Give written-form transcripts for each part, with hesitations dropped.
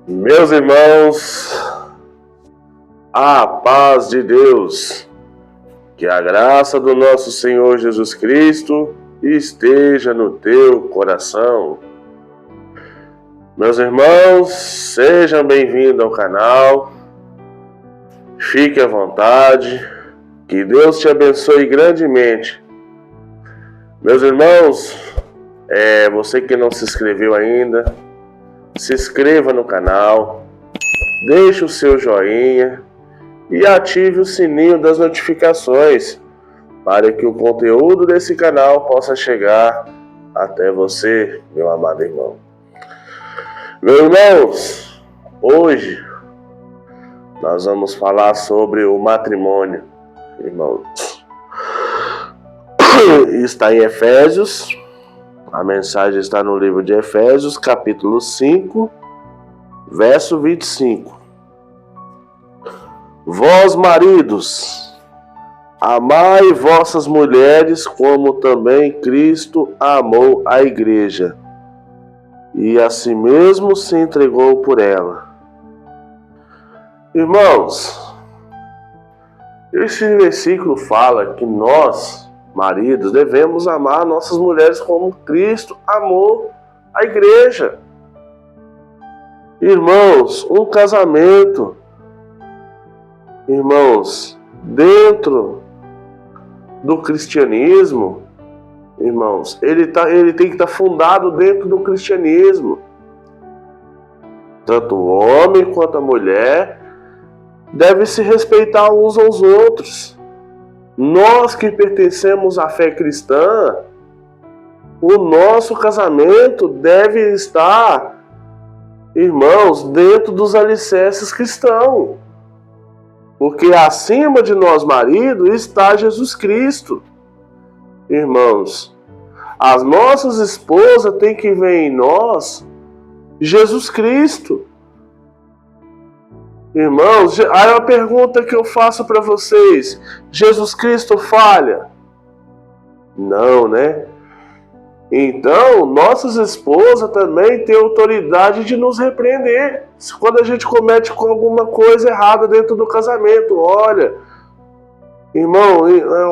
Meus irmãos, a paz de Deus, que a graça do nosso Senhor Jesus Cristo esteja no teu coração. Meus irmãos, sejam bem-vindos ao canal, fique à vontade, que Deus te abençoe grandemente. Meus irmãos, você que não se inscreveu ainda, se inscreva no canal, deixe o seu joinha e ative o sininho das notificações para que o conteúdo desse canal possa chegar até você, meu amado irmão. Meus irmãos, hoje nós vamos falar sobre o matrimônio, irmãos. Está em Efésios. A mensagem está no livro de Efésios, capítulo 5, verso 25. Vós, maridos, amai vossas mulheres como também Cristo amou a igreja e a si mesmo se entregou por ela. Irmãos, esse versículo fala que nós, maridos, devemos amar nossas mulheres como Cristo amou a igreja. Irmãos, um casamento, irmãos, dentro do cristianismo, irmãos, ele tem que estar fundado dentro do cristianismo. Tanto o homem quanto a mulher devem se respeitar uns aos outros. Nós que pertencemos à fé cristã, o nosso casamento deve estar, irmãos, dentro dos alicerces cristãos. Porque acima de nós, marido, está Jesus Cristo. Irmãos, as nossas esposas têm que ver em nós Jesus Cristo. Irmãos, aí a pergunta que eu faço para vocês: Jesus Cristo falha? Não, né? Então, nossas esposas também têm autoridade de nos repreender quando a gente comete alguma coisa errada dentro do casamento. Olha, irmão,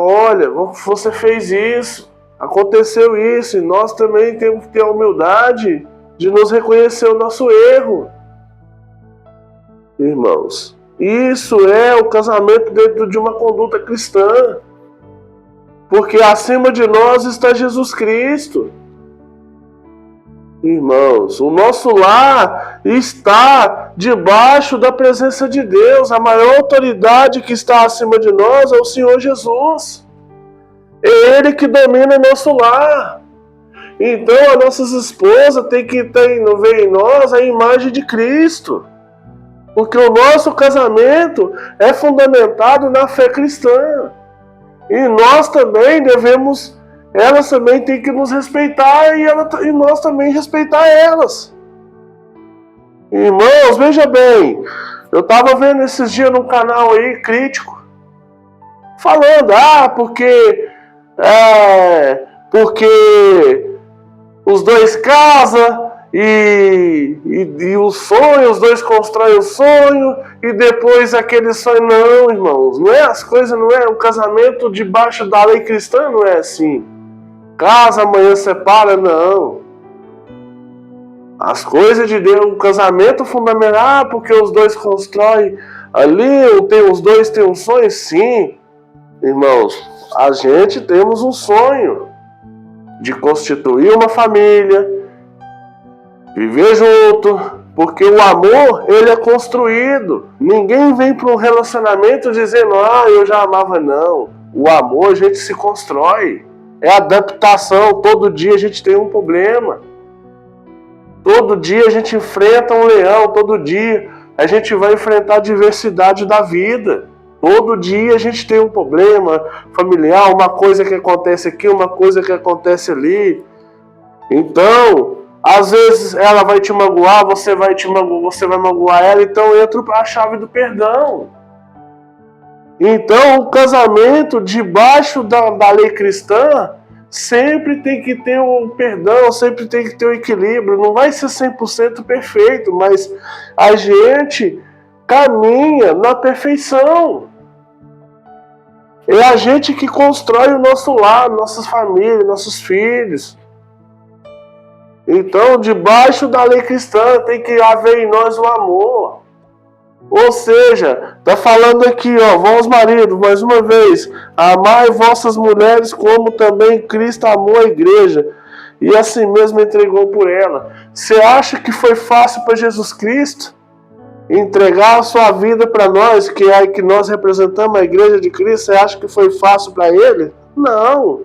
olha, você fez isso, aconteceu isso, e nós também temos que ter a humildade de nos reconhecer o nosso erro. Irmãos, isso é o casamento dentro de uma conduta cristã, porque acima de nós está Jesus Cristo. Irmãos, o nosso lar está debaixo da presença de Deus. A maior autoridade que está acima de nós é o Senhor Jesus. É Ele que domina o nosso lar. Então, as nossas esposas têm que ver em nós a imagem de Cristo. Porque o nosso casamento é fundamentado na fé cristã. E nós também devemos, elas também têm que nos respeitar e nós também respeitar elas. Irmãos, veja bem, eu estava vendo esses dias num canal aí crítico, falando, porque os dois casam, e o sonho, os dois constroem o sonho, e depois aquele sonho. Não, irmãos, não é as coisas, não é. O casamento debaixo da lei cristã não é assim. Casa, amanhã separa, não. As coisas de Deus, o casamento fundamental, porque os dois constroem ali, os dois têm um sonho, sim. Irmãos, a gente temos um sonho de constituir uma família, viver junto, porque o amor, ele é construído. Ninguém vem para um relacionamento dizendo, eu já amava, não. O amor a gente se constrói. É adaptação. Todo dia a gente tem um problema. Todo dia a gente enfrenta um leão. Todo dia a gente vai enfrentar a diversidade da vida. Todo dia a gente tem um problema familiar, uma coisa que acontece aqui, uma coisa que acontece ali. Então, às vezes ela vai te magoar, você vai magoar ela, então entra a chave do perdão. Então o casamento debaixo da lei cristã sempre tem que ter um perdão, sempre tem que ter um equilíbrio. Não vai ser 100% perfeito, mas a gente caminha na perfeição. É a gente que constrói o nosso lar, nossas famílias, nossos filhos. Então, debaixo da lei cristã, tem que haver em nós o amor. Ou seja, está falando aqui, vós maridos, mais uma vez, amai vossas mulheres como também Cristo amou a igreja e assim mesmo entregou por ela. Você acha que foi fácil para Jesus Cristo entregar a sua vida para nós, que é que nós representamos a igreja de Cristo? Você acha que foi fácil para ele? Não.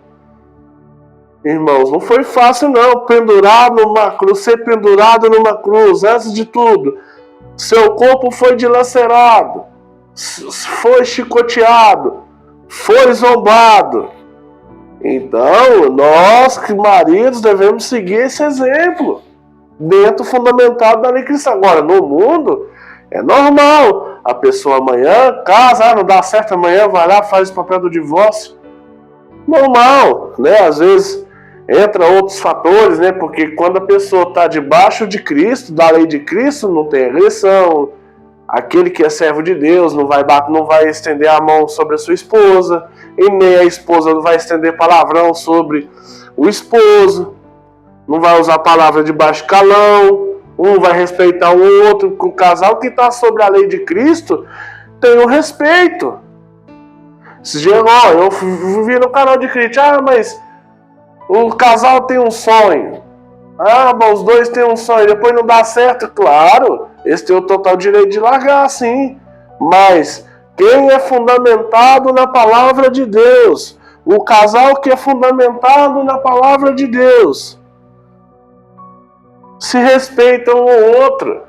Irmãos, não foi fácil não, pendurado numa cruz, ser pendurado numa cruz, antes de tudo. Seu corpo foi dilacerado, foi chicoteado, foi zombado. Então, nós, maridos, devemos seguir esse exemplo, dentro fundamentado da lei cristã. Agora, no mundo, é normal. A pessoa amanhã casa, não dá certo, amanhã vai lá, faz o papel do divórcio. Normal, né? Às vezes entra outros fatores, né? Porque quando a pessoa está debaixo de Cristo, da lei de Cristo, não tem agressão. Aquele que é servo de Deus não vai estender a mão sobre a sua esposa, e nem a esposa não vai estender palavrão sobre o esposo, não vai usar palavra de baixo calão, um vai respeitar o outro. O casal que está sobre a lei de Cristo tem o respeito. Eu vi no canal de crítica, mas o casal tem um sonho. Mas os dois têm um sonho, depois não dá certo. Claro, eles têm o total direito de largar, sim. Mas quem é fundamentado na palavra de Deus, o casal que é fundamentado na palavra de Deus, se respeitam um ao outro.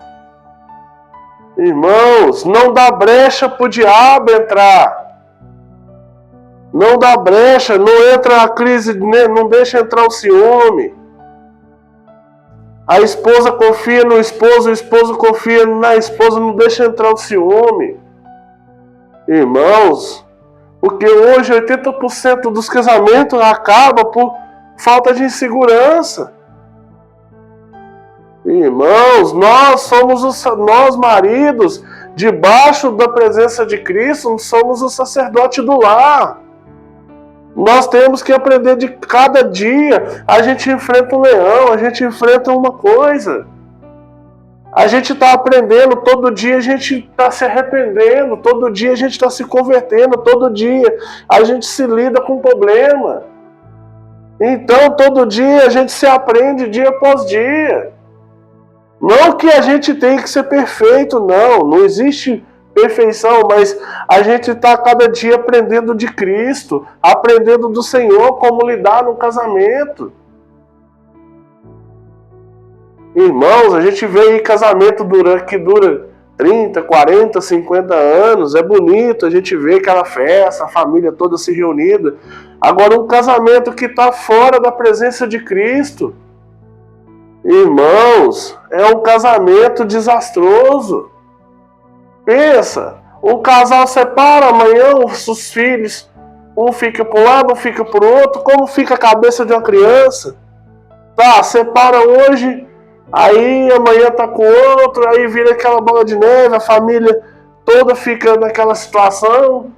Irmãos, não dá brecha para o diabo entrar. Não dá brecha, não entra a crise, não deixa entrar o ciúme. A esposa confia no esposo, o esposo confia na esposa, não deixa entrar o ciúme. Irmãos, porque hoje 80% dos casamentos acaba por falta de insegurança. Irmãos, nós maridos, debaixo da presença de Cristo, somos o sacerdote do lar. Nós temos que aprender de cada dia. A gente enfrenta um leão, a gente enfrenta uma coisa. A gente está aprendendo, todo dia a gente está se arrependendo, todo dia a gente está se convertendo, todo dia a gente se lida com problema. Então, todo dia a gente se aprende dia após dia. Não que a gente tem que ser perfeito, não existe perfeição, mas a gente está cada dia aprendendo de Cristo, aprendendo do Senhor como lidar no casamento. Irmãos, a gente vê aí casamento que dura 30, 40, 50 anos, é bonito, a gente vê aquela festa, a família toda se reunida. Agora, um casamento que está fora da presença de Cristo, irmãos, é um casamento desastroso. Pensa, um casal separa, amanhã os filhos, um fica para um lado, um fica para o outro. Como fica a cabeça de uma criança? Tá, separa hoje, aí amanhã tá com o outro, aí vira aquela bola de neve, a família toda fica naquela situação.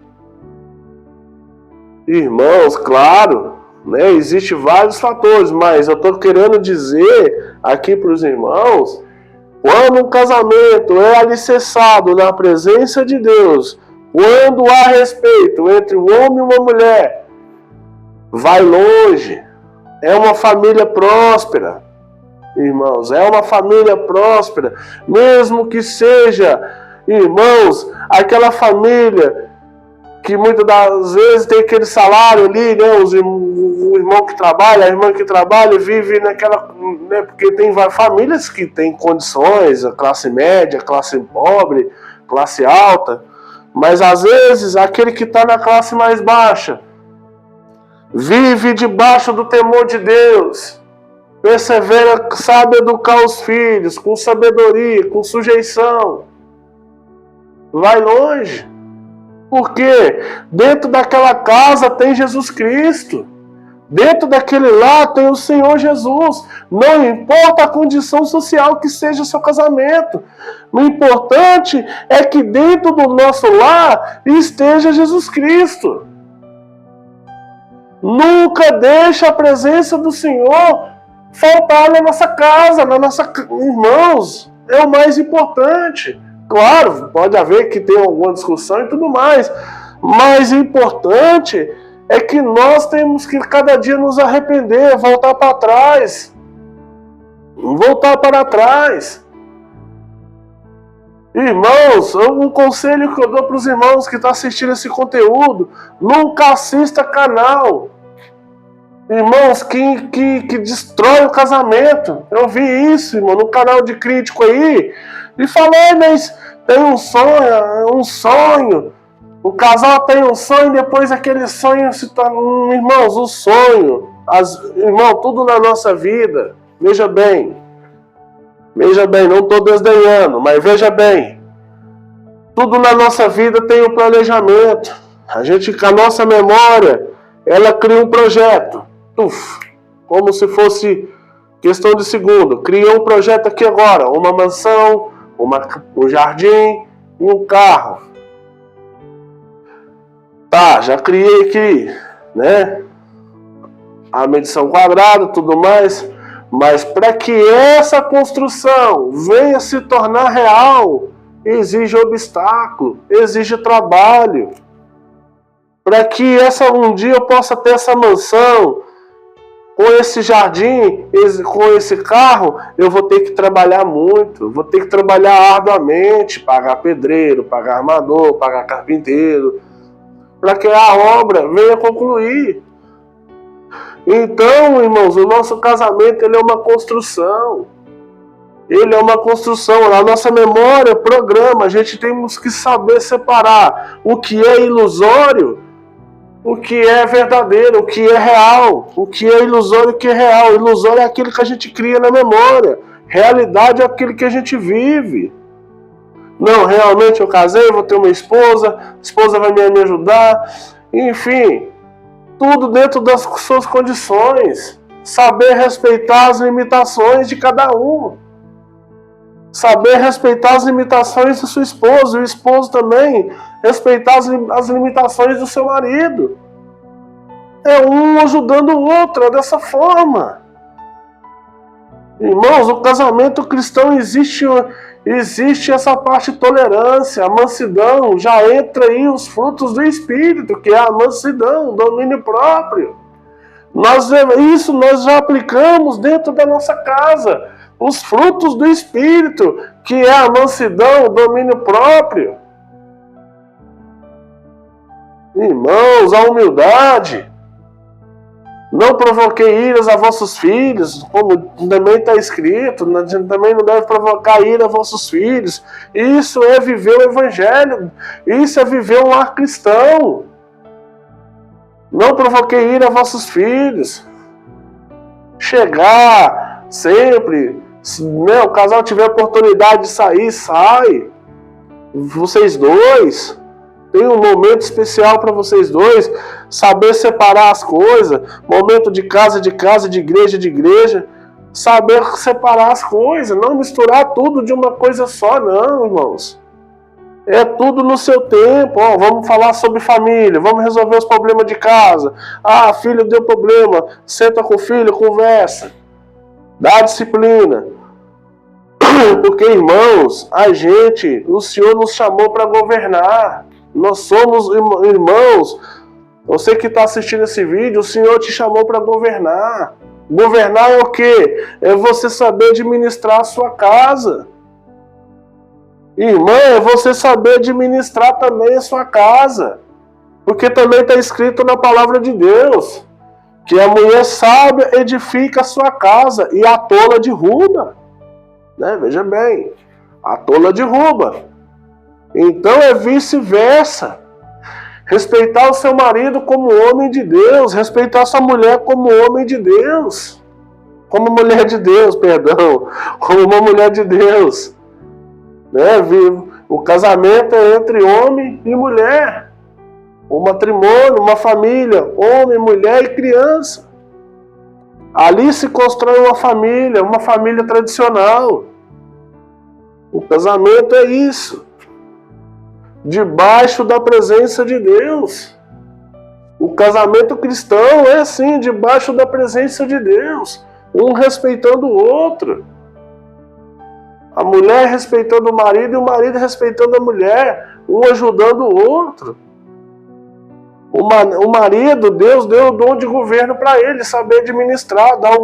Irmãos, claro, né, existem vários fatores, mas eu estou querendo dizer aqui para os irmãos, quando um casamento é alicerçado na presença de Deus, quando há respeito entre um homem e uma mulher, vai longe. É uma família próspera, irmãos, é uma família próspera, mesmo que seja, irmãos, aquela família que muitas das vezes tem aquele salário ali, né, o irmão que trabalha, a irmã que trabalha, vive naquela, né, porque tem famílias que têm condições, a classe média, a classe pobre, classe alta, mas às vezes aquele que está na classe mais baixa, vive debaixo do temor de Deus, persevera, sabe educar os filhos, com sabedoria, com sujeição, vai longe. Porque dentro daquela casa tem Jesus Cristo. Dentro daquele lar tem o Senhor Jesus. Não importa a condição social que seja o seu casamento. O importante é que dentro do nosso lar esteja Jesus Cristo. Nunca deixe a presença do Senhor faltar na nossa casa, irmãos. É o mais importante. Claro, pode haver que tenha alguma discussão e tudo mais. Mas o importante é que nós temos que cada dia nos arrepender, voltar para trás. Voltar para trás. Irmãos, um conselho que eu dou para os irmãos que estão assistindo esse conteúdo: nunca assista canal. Irmãos, que destrói o casamento. Eu vi isso, irmão, no canal de crítico aí. E falei, mas tem um sonho. O casal tem um sonho e depois aquele sonho se torna... Irmãos, o sonho. Irmão, tudo na nossa vida. Veja bem, não estou desdenhando, mas veja bem. Tudo na nossa vida tem um planejamento. A nossa memória, ela cria um projeto. Como se fosse questão de segundo. Criou um projeto aqui agora. Uma mansão, um jardim e um carro. Tá, já criei aqui, né? A medição quadrada, tudo mais. Mas para que essa construção venha se tornar real, exige obstáculo, exige trabalho. Para que um dia eu possa ter essa mansão, com esse jardim, com esse carro, eu vou ter que trabalhar muito, vou ter que trabalhar arduamente, pagar pedreiro, pagar armador, pagar carpinteiro, para que a obra venha concluir. Então, irmãos, o nosso casamento, ele é uma construção. Ele é uma construção. A nossa memória, programa, a gente temos que saber separar o que é ilusório, o que é verdadeiro, o que é real, o que é ilusório e o que é real. Ilusório é aquilo que a gente cria na memória. Realidade é aquilo que a gente vive. Não, realmente eu casei, vou ter uma esposa, a esposa vai me ajudar. Enfim, tudo dentro das suas condições. Saber respeitar as limitações de cada um. Saber respeitar as limitações do seu esposo. E o esposo também respeitar as limitações do seu marido. É um ajudando o outro, é dessa forma. Irmãos, o casamento cristão existe essa parte de tolerância, a mansidão. Já entra aí os frutos do Espírito, que é a mansidão, o domínio próprio. Isso nós já aplicamos dentro da nossa casa. Os frutos do Espírito, que é a mansidão, o domínio próprio. Irmãos, a humildade. Não provoquei iras a vossos filhos, como também está escrito, também não deve provocar ira a vossos filhos. Isso é viver o Evangelho, isso é viver um lar cristão. Não provoquei ira a vossos filhos. Chegar sempre, se o casal tiver oportunidade de sair, sai. Vocês dois. Tem um momento especial para vocês dois, saber separar as coisas, momento de casa, de igreja, saber separar as coisas, não misturar tudo de uma coisa só, não, irmãos. É tudo no seu tempo. Vamos falar sobre família, vamos resolver os problemas de casa. Filho deu problema, senta com o filho, conversa, dá disciplina. Porque, irmãos, o Senhor nos chamou para governar. Nós somos irmãos. Você que está assistindo esse vídeo, o Senhor te chamou para governar. Governar é o quê? É você saber administrar a sua casa. Irmã, é você saber administrar também a sua casa. Porque também está escrito na palavra de Deus que a mulher sábia edifica a sua casa e a tola derruba. Né? Veja bem, a tola derruba. Então é vice-versa. Respeitar o seu marido como homem de Deus. Respeitar sua mulher como homem de Deus. Como mulher de Deus, perdão. Como uma mulher de Deus. Né? O casamento é entre homem e mulher. O matrimônio, uma família, homem, mulher e criança. Ali se constrói uma família tradicional. O casamento é isso. Debaixo da presença de Deus. O casamento cristão é assim, debaixo da presença de Deus. Um respeitando o outro. A mulher respeitando o marido e o marido respeitando a mulher. Um ajudando o outro. O marido, Deus deu o dom de governo para ele, saber administrar, dar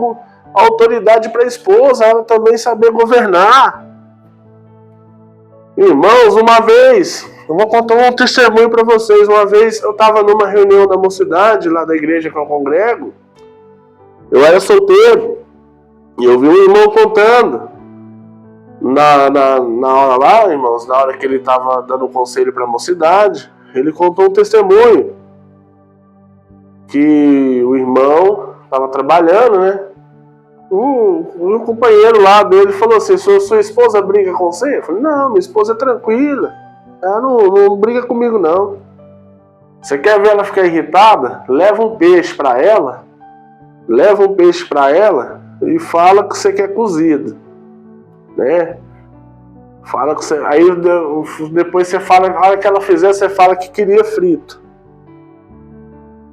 autoridade para a esposa, ela também saber governar. Irmãos, uma vez, eu vou contar um testemunho para vocês. Uma vez eu estava numa reunião da mocidade, lá da igreja que eu congrego. Eu era solteiro. E eu vi um irmão contando. Na hora lá, irmãos, na hora que ele estava dando conselho para a mocidade, ele contou um testemunho. Que o irmão estava trabalhando, né? Um companheiro lá dele falou assim: sua esposa briga com você? Eu falei: não, minha esposa é tranquila. Ela não briga comigo, não. Você quer ver ela ficar irritada? Leva um peixe para ela. E fala que você quer cozido. Né? Fala que você... Aí depois você fala, na hora que ela fizer, você fala que queria frito.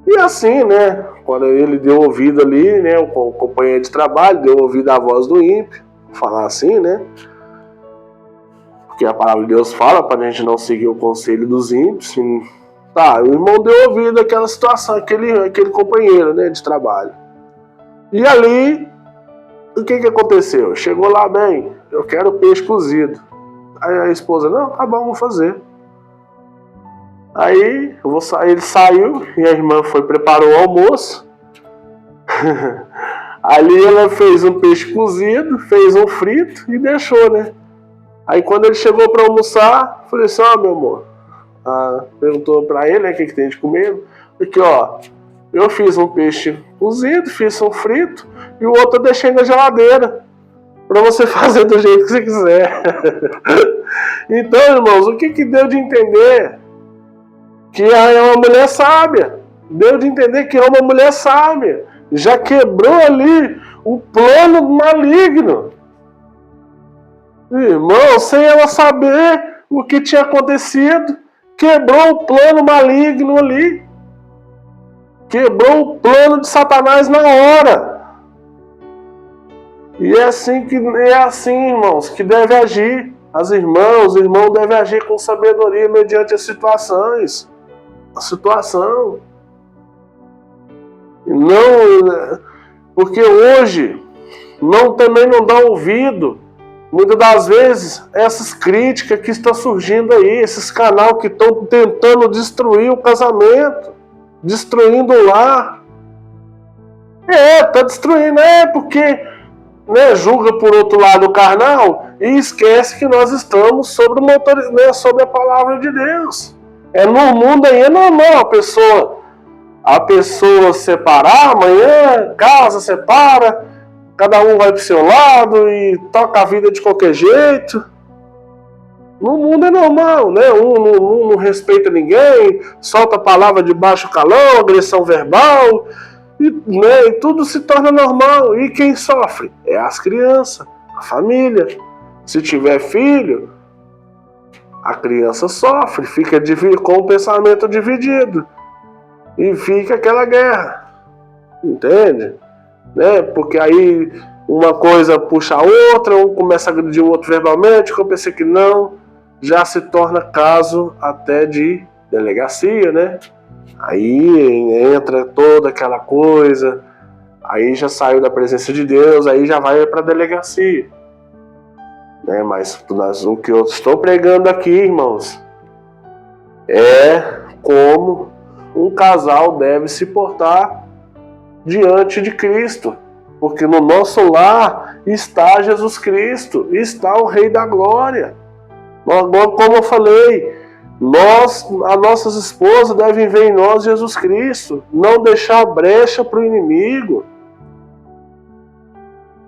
E assim, né? Quando ele deu ouvido ali, né? O companheiro de trabalho deu ouvido à voz do ímpio. Falar assim, né? Porque a palavra de Deus fala para a gente não seguir o conselho dos ímpios. Tá, o irmão deu ouvido àquela situação, aquele companheiro, né? De trabalho. E ali, o que aconteceu? Chegou lá, bem, eu quero peixe cozido. Aí a esposa: não, tá bom, vou fazer. Aí ele saiu e a irmã preparou o almoço. Ali ela fez um peixe cozido, fez um frito e deixou, né? Aí quando ele chegou para almoçar, falei assim: ó, meu amor, perguntou para ele, né, o que tem de comer. Aqui, ó, eu fiz um peixe cozido, fiz um frito e o outro eu deixei na geladeira para você fazer do jeito que você quiser. Então, irmãos, o que deu de entender? Que é uma mulher sábia. Deu de entender que é uma mulher sábia. Já quebrou ali o plano maligno. Irmão, sem ela saber o que tinha acontecido, quebrou o plano maligno ali. Quebrou o plano de Satanás na hora. E é assim, irmãos, que deve agir. Os irmãos devem agir com sabedoria mediante as situações. A situação. Não, porque hoje também não dá ouvido, muitas das vezes, essas críticas que estão surgindo aí, esses canais que estão tentando destruir o casamento, destruindo o lar. Tá destruindo, porque julga por outro lado o carnal e esquece que nós estamos sobre a palavra de Deus. No mundo aí é normal a pessoa separar, amanhã casa, separa, cada um vai pro seu lado e toca a vida de qualquer jeito. No mundo é normal, né? Um não respeita ninguém, solta a palavra de baixo calão, agressão verbal, e tudo se torna normal. E quem sofre? É as crianças, a família. Se tiver filho, a criança sofre, fica com o pensamento dividido. E fica aquela guerra. Entende? Porque aí uma coisa puxa a outra, um começa a agredir o outro verbalmente, que eu pensei que não, já se torna caso até de delegacia, né? Aí entra toda aquela coisa, aí já saiu da presença de Deus, aí já vai para a delegacia. Mas o que eu estou pregando aqui, irmãos, é como um casal deve se portar diante de Cristo. Porque no nosso lar está Jesus Cristo, está o Rei da Glória. Como eu falei, as nossas esposas devem ver em nós Jesus Cristo, não deixar brecha para o inimigo.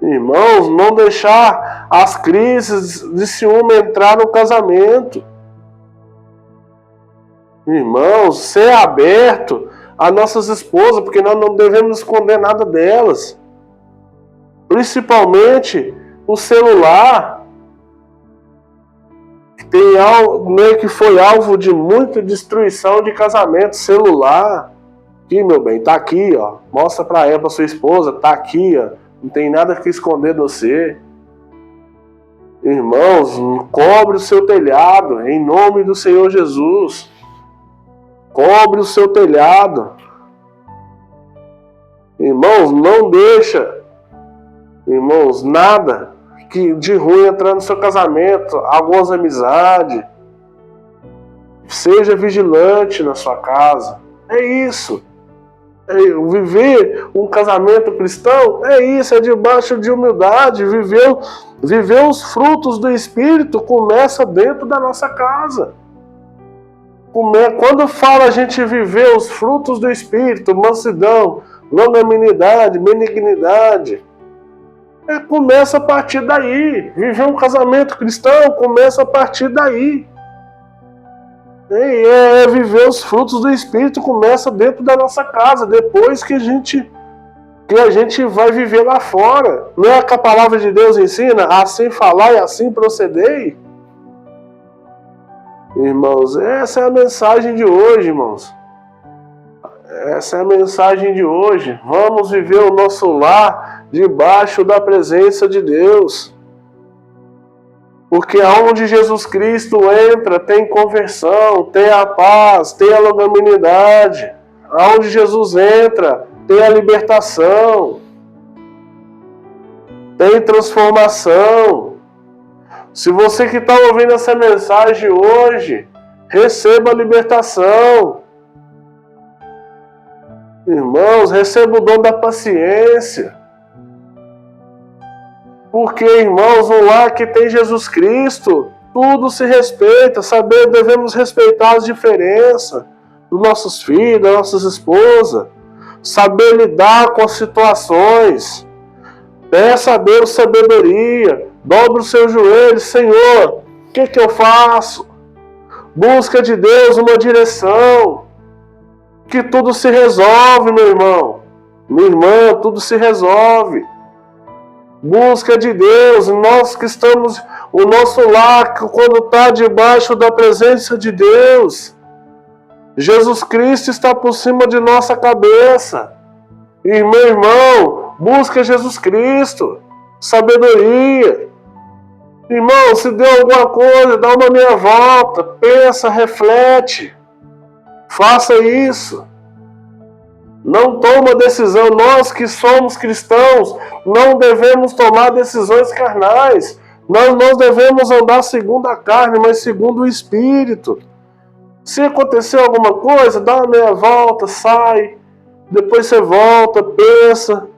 Irmãos, não deixar as crises de ciúme entrar no casamento. Irmãos, ser aberto a nossas esposas, porque nós não devemos esconder nada delas. Principalmente o celular, que foi alvo de muita destruição de casamento. Celular, aqui, meu bem, tá aqui, ó. Mostra pra ela, pra sua esposa, tá aqui, ó. Não tem nada que esconder de você. Irmãos, cobre o seu telhado, em nome do Senhor Jesus. Cobre o seu telhado. Irmãos, não deixa, irmãos, nada de ruim entrar no seu casamento, algumas amizades. Seja vigilante na sua casa. É isso. Viver um casamento cristão é isso, é debaixo de humildade. Viver os frutos do Espírito começa dentro da nossa casa. Quando fala a gente viver os frutos do Espírito, mansidão, longanimidade, benignidade, começa a partir daí. Viver um casamento cristão começa a partir daí. Viver os frutos do Espírito começa dentro da nossa casa, depois que a gente vai viver lá fora. Não é que a palavra de Deus ensina? Assim falar e assim proceder? Irmãos, essa é a mensagem de hoje, irmãos. Essa é a mensagem de hoje. Vamos viver o nosso lar debaixo da presença de Deus. Porque aonde Jesus Cristo entra, tem conversão, tem a paz, tem a longanimidade. Aonde Jesus entra, tem a libertação, tem transformação. Se você que está ouvindo essa mensagem hoje, receba a libertação. Irmãos, receba o dom da paciência. Porque, irmãos, um lar que tem Jesus Cristo, tudo se respeita. Devemos respeitar as diferenças dos nossos filhos, das nossas esposas. Saber lidar com as situações. Peça a Deus sabedoria. Dobre os seus joelhos. Senhor, o que eu faço? Busca de Deus uma direção. Que tudo se resolve, meu irmão. Minha irmã, tudo se resolve. Busca de Deus, nós que estamos, o nosso lar, quando está debaixo da presença de Deus, Jesus Cristo está por cima de nossa cabeça. E meu irmão, busca Jesus Cristo, sabedoria. Irmão, se deu alguma coisa, dá uma meia volta, pensa, reflete, faça isso. Não toma decisão. Nós que somos cristãos, não devemos tomar decisões carnais. Nós devemos andar segundo a carne, mas segundo o Espírito. Se acontecer alguma coisa, dá uma meia volta, sai. Depois você volta, pensa.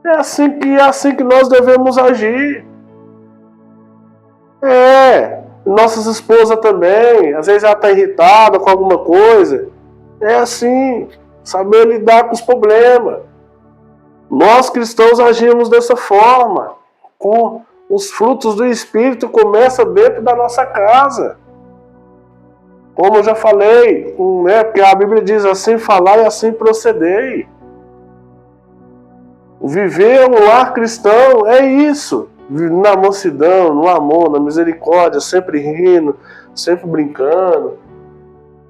É assim que nós devemos agir. Nossas esposas também. Às vezes ela está irritada com alguma coisa. É assim. Saber lidar com os problemas. Nós cristãos agimos dessa forma. Com os frutos do Espírito começam dentro da nossa casa. Como eu já falei, porque a Bíblia diz assim falar e assim proceder. Viver um lar cristão é isso. Na mansidão, no amor, na misericórdia, sempre rindo, sempre brincando.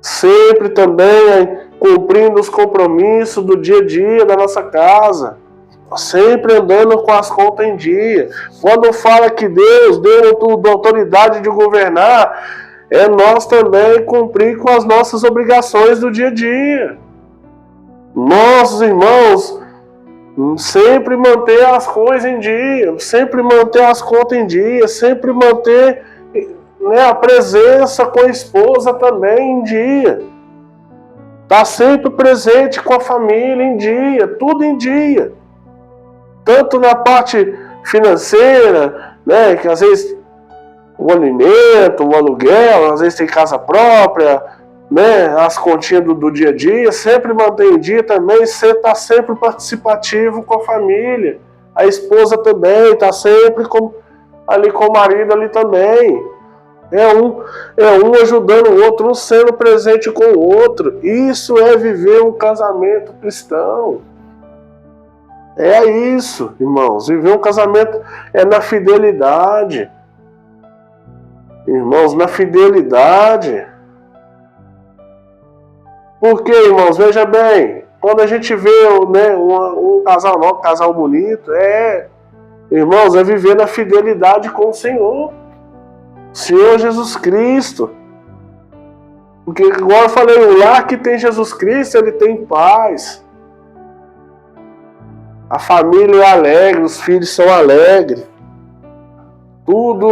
Sempre também cumprindo os compromissos do dia a dia da nossa casa. Sempre andando com as contas em dia. Quando fala que Deus deu autoridade de governar, é nós também cumprir com as nossas obrigações do dia a dia. Nossos irmãos, sempre manter as coisas em dia, sempre manter as contas em dia, sempre manter a presença com a esposa também em dia. Está sempre presente com a família em dia, tudo em dia. Tanto na parte financeira, que às vezes o alimento, o aluguel, às vezes tem casa própria, as continhas do dia a dia, sempre mantém em dia também, você está sempre participativo com a família. A esposa também está sempre ali com o marido ali também. É um ajudando o outro, um sendo presente com o outro. Isso é viver um casamento cristão. É isso, irmãos. Viver um casamento é na fidelidade. Irmãos, na fidelidade. Porque, irmãos, veja bem, quando a gente vê, né, um casal novo, um casal bonito, irmãos, é viver na fidelidade com o Senhor Jesus Cristo. Porque, igual eu falei, o lar que tem Jesus Cristo, ele tem paz. A família é alegre, os filhos são alegres. Tudo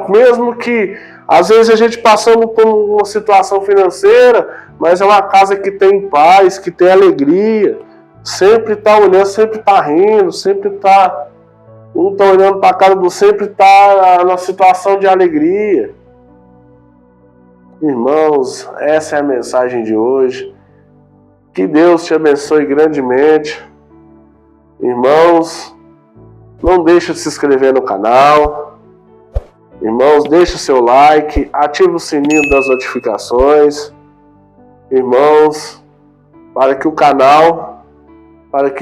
mesmo que às vezes a gente passando por uma situação financeira, mas é uma casa que tem paz, que tem alegria. Sempre está olhando, sempre está rindo, sempre está... Um está olhando para a cara do outro, sempre está na situação de alegria. Irmãos, essa é a mensagem de hoje. Que Deus te abençoe grandemente. Irmãos, não deixe de se inscrever no canal. Irmãos, deixe o seu like, ative o sininho das notificações. Irmãos, para que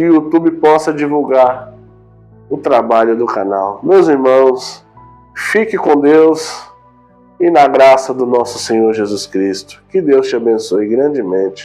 o YouTube possa divulgar o trabalho do canal. Meus irmãos, fique com Deus e na graça do nosso Senhor Jesus Cristo. Que Deus te abençoe grandemente.